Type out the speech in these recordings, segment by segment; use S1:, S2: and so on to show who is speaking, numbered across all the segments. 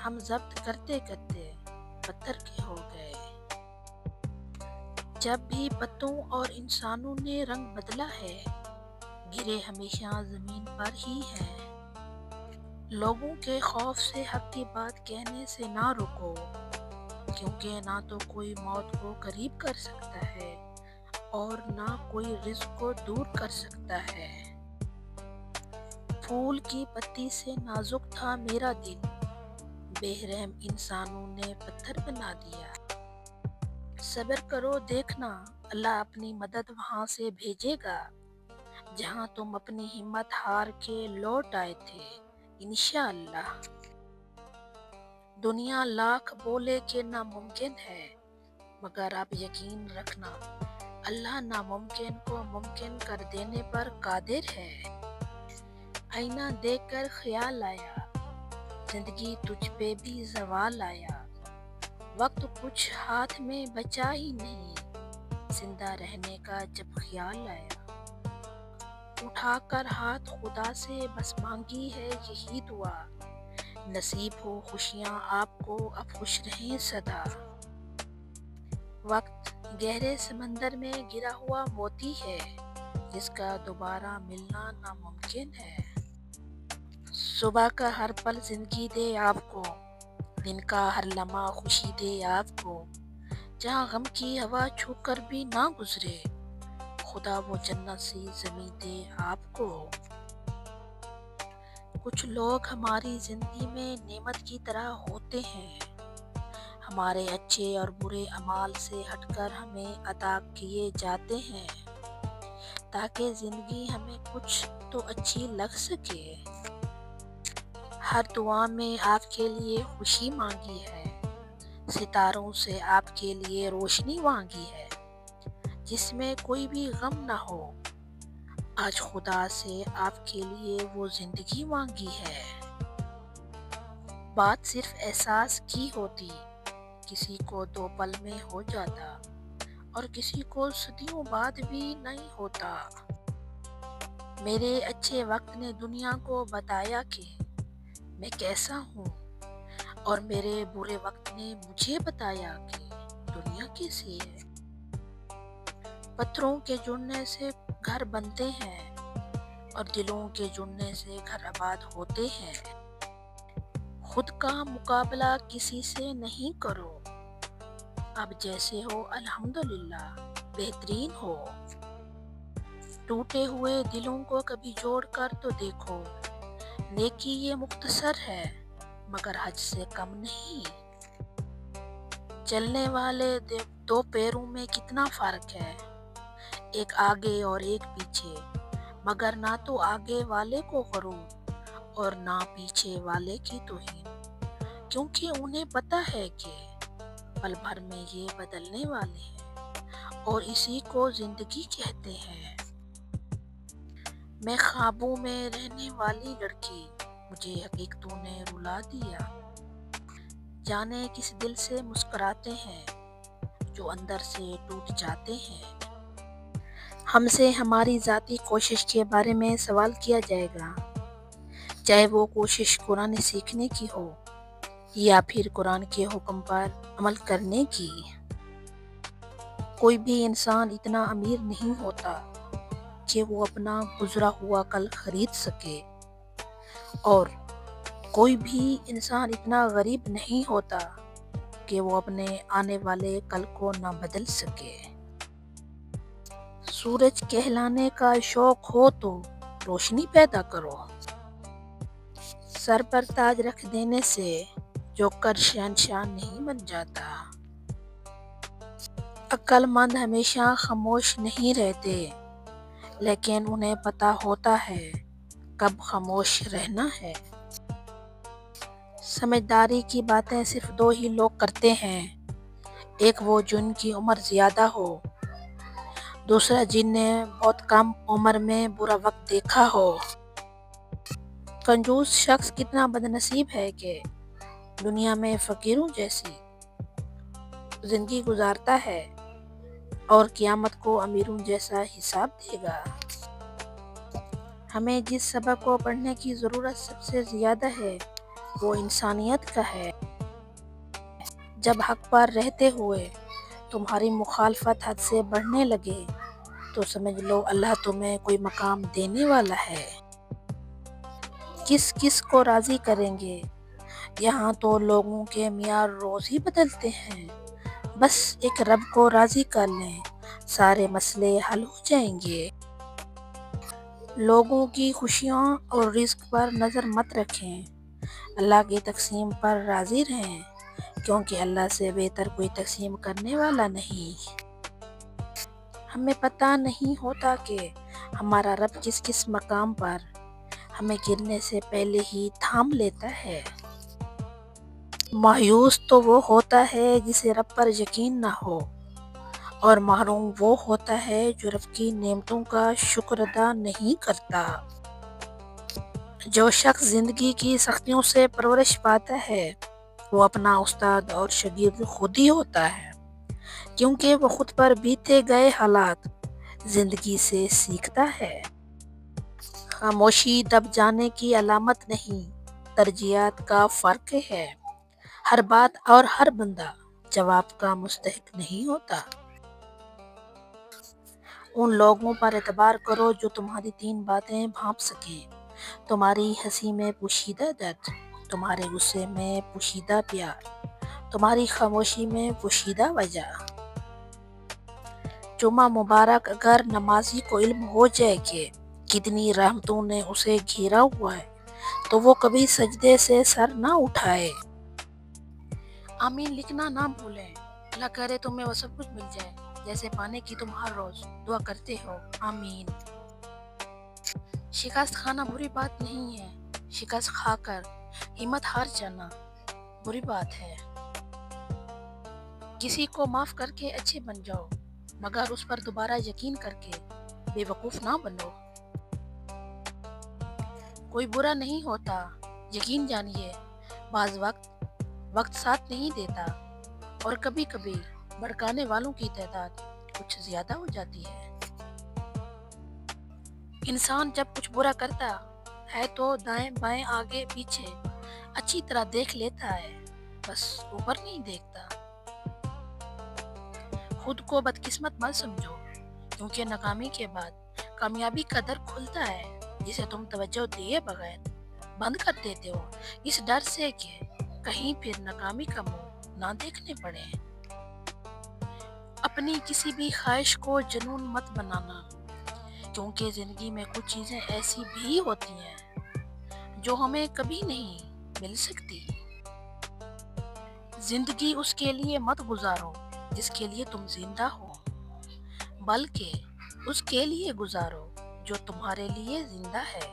S1: ہم ضبط کرتے کرتے پتھر کے ہو گئے۔ جب بھی پتوں اور انسانوں نے رنگ بدلا ہے، گرے ہمیشہ زمین پر ہی ہیں۔ لوگوں کے خوف سے حق کی بات کہنے سے نہ رکو، کیونکہ نہ تو کوئی موت کو قریب کر سکتا ہے اور نہ کوئی رزق کو دور کر سکتا ہے۔ پھول کی پتی سے نازک تھا میرا دل، بے رحم انسانوں نے پتھر بنا دیا۔ صبر کرو، دیکھنا اللہ اپنی مدد وہاں سے بھیجے گا جہاں تم اپنی ہمت ہار کے لوٹ آئے تھے، انشاءاللہ۔ دنیا لاکھ بولے کہ ناممکن ہے، مگر اب یقین رکھنا اللہ ناممکن کو ممکن کر دینے پر قادر ہے۔ آئینہ دیکھ کر خیال آیا، زندگی تجھ پہ بھی زوال آیا۔ وقت کچھ ہاتھ میں بچا ہی نہیں، زندہ رہنے کا جب خیال آیا۔ اٹھا کر ہاتھ خدا سے بس مانگی ہے یہی دعا، نصیب ہو خوشیاں آپ کو اب خوش رہیں سدا۔ وقت گہرے سمندر میں گرا ہوا موتی ہے، جس کا دوبارہ ملنا ناممکن ہے۔ صبح کا ہر پل زندگی دے آپ کو، دن کا ہر لمحہ خوشی دے آپ کو۔ جہاں غم کی ہوا چھو کر بھی نہ گزرے، خدا وہ جنت سی زمیں دے آپ کو۔ کچھ لوگ ہماری زندگی میں نعمت کی طرح ہوتے ہیں، ہمارے اچھے اور برے اعمال سے ہٹ کر ہمیں عطا کیے جاتے ہیں، تاکہ زندگی ہمیں کچھ تو اچھی لگ سکے۔ ہر دعا میں آپ کے لیے خوشی مانگی ہے، ستاروں سے آپ کے لیے روشنی مانگی ہے، جس میں کوئی بھی غم نہ ہو۔ آج خدا سے آپ کے لیے وہ زندگی مانگی ہے۔ بات صرف احساس کی ہوتی، کسی کو 2 پل میں ہو جاتا اور کسی کو صدیوں بعد بھی نہیں ہوتا۔ میرے اچھے وقت نے دنیا کو بتایا کہ میں کیسا ہوں، اور میرے برے وقت نے مجھے بتایا کہ دنیا کیسی ہے۔ پتھروں کے جڑنے سے گھر بنتے ہیں، اور دلوں کے جڑنے سے گھر آباد ہوتے ہیں۔ خود کا مقابلہ کسی سے نہیں کرو، اب جیسے ہو الحمدللہ بہترین ہو۔ ٹوٹے ہوئے دلوں کو کبھی جوڑ کر تو دیکھو، نیکی یہ مختصر ہے مگر حج سے کم نہیں۔ چلنے والے 2 پیروں میں کتنا فرق ہے، ایک آگے اور ایک پیچھے، مگر نہ تو آگے والے کو غرور اور نہ پیچھے والے کی توہین، کیونکہ انہیں پتہ ہے کہ پل بھر میں یہ بدلنے والے ہیں، اور اسی کو زندگی کہتے ہیں۔ میں خوابوں میں رہنے والی لڑکی، مجھے حقیقتوں نے رلا دیا۔ جانے کس دل سے مسکراتے ہیں، جو اندر سے ٹوٹ جاتے ہیں۔ ہم سے ہماری ذاتی کوشش کے بارے میں سوال کیا جائے گا، چاہے وہ کوشش قرآن سیکھنے کی ہو یا پھر قرآن کے حکم پر عمل کرنے کی۔ کوئی بھی انسان اتنا امیر نہیں ہوتا کہ وہ اپنا گزرا ہوا کل خرید سکے، اور کوئی بھی انسان اتنا غریب نہیں ہوتا کہ وہ اپنے آنے والے کل کو نہ بدل سکے۔ سورج کہلانے کا شوق ہو تو روشنی پیدا کرو۔ سر پر تاج رکھ دینے سے جوکر شہنشاہ نہیں بن جاتا۔ عقل مند ہمیشہ خاموش نہیں رہتے، لیکن انہیں پتہ ہوتا ہے کب خاموش رہنا ہے۔ سمجھداری کی باتیں صرف 2 ہی لوگ کرتے ہیں، ایک وہ جن کی عمر زیادہ ہو، دوسرا جن نے بہت کم عمر میں برا وقت دیکھا ہو۔ کنجوس شخص کتنا بد نصیب ہے کہ دنیا میں فقیروں جیسی زندگی گزارتا ہے، اور قیامت کو امیروں جیسا حساب دے گا۔ ہمیں جس سبق کو پڑھنے کی ضرورت سب سے زیادہ ہے، وہ انسانیت کا ہے۔ جب حق پر رہتے ہوئے تمہاری مخالفت حد سے بڑھنے لگے تو سمجھ لو اللہ تمہیں کوئی مقام دینے والا ہے۔ کس کس کو راضی کریں گے؟ یہاں تو لوگوں کے معیار روز ہی بدلتے ہیں۔ بس ایک رب کو راضی کر لیں، سارے مسئلے حل ہو جائیں گے۔ لوگوں کی خوشیوں اور رزق پر نظر مت رکھیں، اللہ کی تقسیم پر راضی رہیں، کیونکہ اللہ سے بہتر کوئی تقسیم کرنے والا نہیں۔ ہمیں پتہ نہیں ہوتا کہ ہمارا رب کس کس مقام پر ہمیں گرنے سے پہلے ہی تھام لیتا ہے۔ مایوس تو وہ ہوتا ہے جسے رب پر یقین نہ ہو، اور محروم وہ ہوتا ہے جو رب کی نعمتوں کا شکر ادا نہیں کرتا۔ جو شخص زندگی کی سختیوں سے پرورش پاتا ہے وہ اپنا استاد اور شاگرد خود ہی ہوتا ہے، کیونکہ وہ خود پر بیتے گئے حالات زندگی سے سیکھتا ہے۔ خاموشی دب جانے کی علامت نہیں، ترجیحات کا فرق ہے۔ ہر بات اور ہر بندہ جواب کا مستحق نہیں ہوتا۔ ان لوگوں پر اعتبار کرو جو تمہاری 3 باتیں بھانپ سکیں، تمہاری ہنسی میں پوشیدہ درد، تمہارے غصے میں پوشیدہ پیار، تمہاری خاموشی میں پوشیدہ وجہ۔ جمعہ مبارک اگر نمازی کو علم ہو جائے کہ کتنی رحمتوں نے اسے گھیرا ہوا ہے تو وہ کبھی سجدے سے سر نہ اٹھائے۔ آمین لکھنا نہ بھولیں۔ اللہ کرے تمہیں وہ سب کچھ مل جائے جیسے پانے کی تم ہر روز دعا کرتے ہو، آمین۔ شکست کھانا بری بات نہیں ہے، شکست کھا کر ہمت ہار جانا بری بات ہے۔ کسی کو معاف کر کے اچھے بن جاؤ، مگر اس پر دوبارہ یقین کر کے بے وقوف نہ بنو۔ کوئی برا نہیں ہوتا، یقین جانیے، بعض وقت ساتھ نہیں دیتا، اور کبھی کبھی بھڑکانے والوں کی تعداد کچھ زیادہ ہو جاتی ہے۔ انسان جب کچھ برا کرتا ہے تو دائیں بائیں آگے پیچھے اچھی طرح دیکھ لیتا ہے، بس اوپر نہیں دیکھتا۔ خود کو بدقسمت مت سمجھو، کیونکہ ناکامی کے بعد کامیابی کا در کھلتا ہے جسے تم توجہ دیے بغیر بند کر دیتے ہو، اس ڈر سے کہ کہیں پھر ناکامی کا منہ نہ دیکھنے پڑے۔ اپنی کسی بھی خواہش کو جنون مت بنانا، کیونکہ زندگی میں کچھ چیزیں ایسی بھی ہوتی ہیں جو ہمیں کبھی نہیں مل سکتی۔ زندگی اس کے لیے مت گزارو جس کے لیے تم زندہ ہو، بلکہ اس کے لیے گزارو جو تمہارے لیے زندہ ہے۔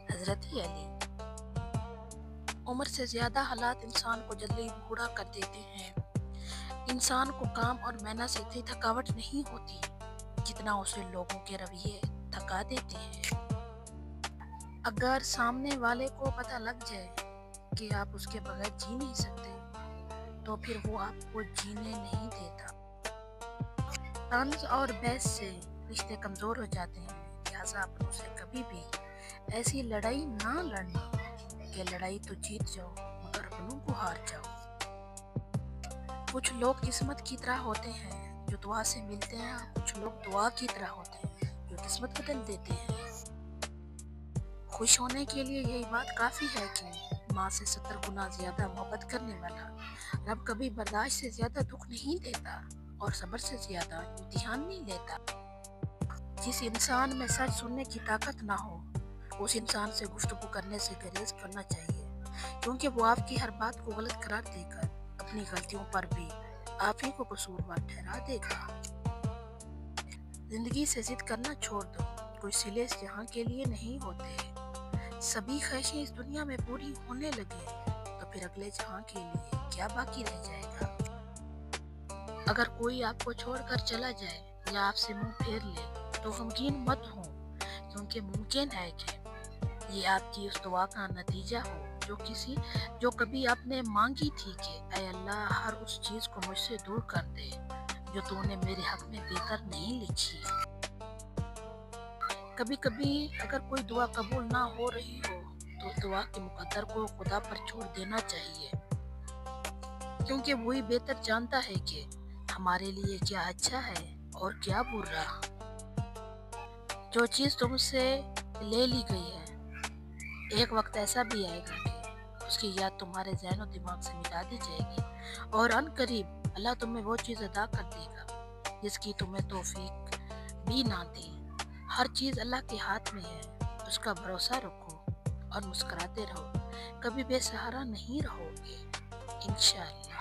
S1: حضرت علی۔ عمر سے زیادہ حالات انسان کو جلدی بوڑھا کر دیتے ہیں۔ انسان کو کام اور محنت سے اتنی تھکاوٹ نہیں ہوتی جتنا اسے لوگوں کے رویے تھکا دیتے ہیں۔ اگر سامنے والے کو پتہ لگ جائے کہ آپ اس کے بغیر جی نہیں سکتے تو پھر وہ آپ کو جینے نہیں دیتا۔ طنز اور بحث سے رشتے کمزور ہو جاتے ہیں، لہٰذا اپنوں سے کبھی بھی ایسی لڑائی نہ لڑنا کہ لڑائی تو جیت جاؤ مگر اپنوں کو ہار جاؤ۔ کچھ لوگ قسمت کی طرح ہوتے ہیں جو دعا سے ملتے ہیں، اور کچھ لوگ دعا کی طرح ہوتے ہیں جو قسمت بدل دیتے ہیں۔ خوش ہونے کے لیے یہی بات کافی ہے کہ ماں سے 70 گنا زیادہ محبت کرنے والا رب کبھی برداشت سے زیادہ دکھ نہیں دیتا اور صبر سے زیادہ امتحان نہیں لیتا۔ جس انسان میں سچ سننے کی طاقت نہ ہو اس انسان سے گفتگو کرنے سے گریز کرنا چاہیے، کیونکہ وہ آپ کی ہر بات کو غلط قرار دے کر اپنی غلطیوں پر بھی آپ ہی کو قصوروار ٹھہرا دے گا۔ زندگی سے ضد کرنا چھوڑ دو، کوئی صلے اس جہاں کے لیے نہیں ہوتے۔ سبھی خواہشیں اس دنیا میں پوری ہونے لگے تو پھر اگلے جہاں کے لیے کیا باقی رہ جائے گا؟ اگر کوئی آپ کو چھوڑ کر چلا جائے یا آپ سے منہ پھیر لے تو غمگین مت ہو، کیونکہ ممکن ہے کہ یہ آپ کی اس دعا کا نتیجہ ہو جو کبھی آپ نے مانگی تھی کہ اے اللہ ہر اس چیز کو مجھ سے دور کر دے جو تو نے میرے حق میں بہتر نہیں لکھی۔ کبھی کبھی اگر کوئی دعا قبول نہ ہو رہی ہو تو دعا کے مقدر کو خدا پر چھوڑ دینا چاہیے، کیونکہ وہی بہتر جانتا ہے کہ ہمارے لیے کیا اچھا ہے اور کیا برا۔ جو چیز تم سے لے لی گئی ہے، ایک وقت ایسا بھی آئے گا کہ اس کی یاد تمہارے ذہن و دماغ سے مٹا دی جائے گی، اور ان قریب اللہ تمہیں وہ چیز عطا کر دے گا جس کی تمہیں توفیق بھی نہ تھی۔ ہر چیز اللہ کے ہاتھ میں ہے، اس کا بھروسہ رکھو اور مسکراتے رہو، کبھی بے سہارا نہیں رہو گے، انشاءاللہ۔